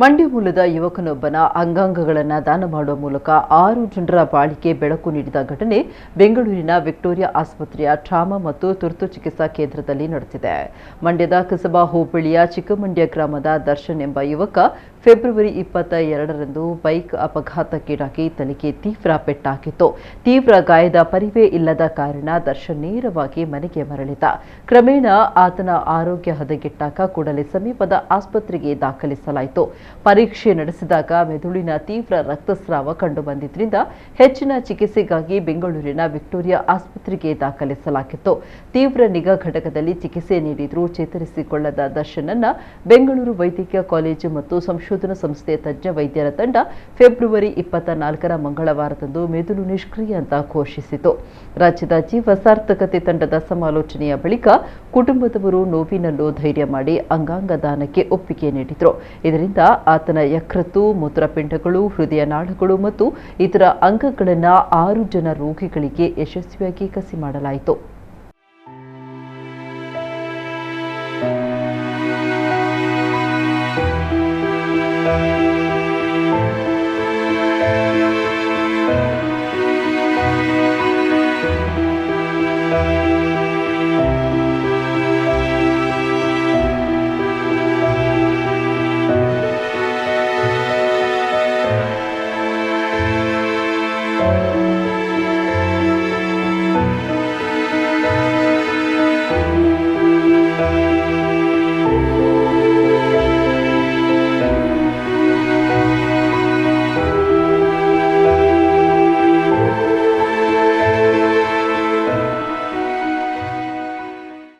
ಮಂಡ್ಯ ಮೂಲದ ಯುವಕನೊಬ್ಬನ ಅಂಗಾಂಗಗಳನ್ನು ದಾನ ಮಾಡುವ ಮೂಲಕ 6 ಜನರ ಬಾಳಿಗೆ ಬೆಳಕು ನೀಡಿದ ಘಟನೆ ಬೆಂಗಳೂರಿನ ವಿಕ್ಟೋರಿಯಾ ಆಸ್ಪತ್ರೆಯ ಟ್ರಾಮಾ ಮತ್ತು ತುರ್ತು ಚಿಕಿತ್ಸಾ ಕೇಂದ್ರದಲ್ಲಿ ನಡೆದಿದೆ. ಮಂಡ್ಯದ ಕಸಬಾ ಹೋಬಳಿಯ ಚಿಕ್ಕಮಂಡ್ಯ ಗ್ರಾಮದ ದರ್ಶನ್ ಎಂಬ ಯುವಕ ಫೆಬ್ರವರಿ 22ರಂದು ಬೈಕ್ ಅಪಘಾತಕ್ಕೀಡಾಗಿ ತಲೆಗೆ ತೀವ್ರ ಪೆಟ್ಟಾಗಿತ್ತು. ತೀವ್ರ ಗಾಯದ ಪರಿವೇ ಇಲ್ಲದ ಕಾರಣ ದರ್ಶನ್ ನೇರವಾಗಿ ಮನೆಗೆ ಮರಳಿದ. ಕ್ರಮೇಣ ಆತನ ಆರೋಗ್ಯ ಹದಗೆಟ್ಟಾಗ ಕೂಡಲೇ ಸಮೀಪದ ಆಸ್ಪತ್ರೆಗೆ ದಾಖಲಿಸಲಾಯಿತು. ಪರೀಕ್ಷೆ ನಡೆಸಿದಾಗ ಮೆದುಳಿನ ತೀವ್ರ ರಕ್ತಸ್ರಾವ ಕಂಡುಬಂದಿದ್ದರಿಂದ ಹೆಚ್ಚಿನ ಚಿಕಿತ್ಸೆಗಾಗಿ ಬೆಂಗಳೂರಿನ ವಿಕ್ಟೋರಿಯಾ ಆಸ್ಪತ್ರೆಗೆ ದಾಖಲಿಸಲಾಗಿತ್ತು. ತೀವ್ರ ನಿಗಾ ಘಟಕದಲ್ಲಿ ಚಿಕಿತ್ಸೆ ನೀಡಿದರೂ ಚೇತರಿಸಿಕೊಳ್ಳದ ದರ್ಶನ್ ಅನ್ನ ಬೆಂಗಳೂರು ವೈದ್ಯಕೀಯ ಕಾಲೇಜು ಮತ್ತು ಸಂಶೋಧನಾ ಸಂಸ್ಥೆ ತಜ್ಞ ವೈದ್ಯರ ತಂಡ ಫೆಬ್ರವರಿ 24ರ ಮಂಗಳವಾರದಂದು ಮೆದುಳು ನಿಷ್ಕ್ರಿಯ ಅಂತ ಘೋಷಿಸಿತು. ರಾಜ್ಯದ ಜೀವ ಸಾರ್ಥಕತೆ ತಂಡದ ಸಮಾಲೋಚನೆಯ ಬಳಿಕ ಕುಟುಂಬದವರು ನೋವಿನಲ್ಲೂ ಧೈರ್ಯ ಮಾಡಿ ಅಂಗಾಂಗ ದಾನಕ್ಕೆ ಒಪ್ಪಿಗೆ ನೀಡಿದರು. ಇದರಿಂದ ಆತನ ಯಕೃತ್ತು, ಮೂತ್ರಪಿಂಡಗಳು, ಹೃದಯ ನಾಳಗಳು ಮತ್ತು ಇತರ ಅಂಗಗಳನ್ನು 6 ಜನ ರೋಗಿಗಳಿಗೆ ಯಶಸ್ವಿಯಾಗಿ ಕಸಿ ಮಾಡಲಾಯಿತು.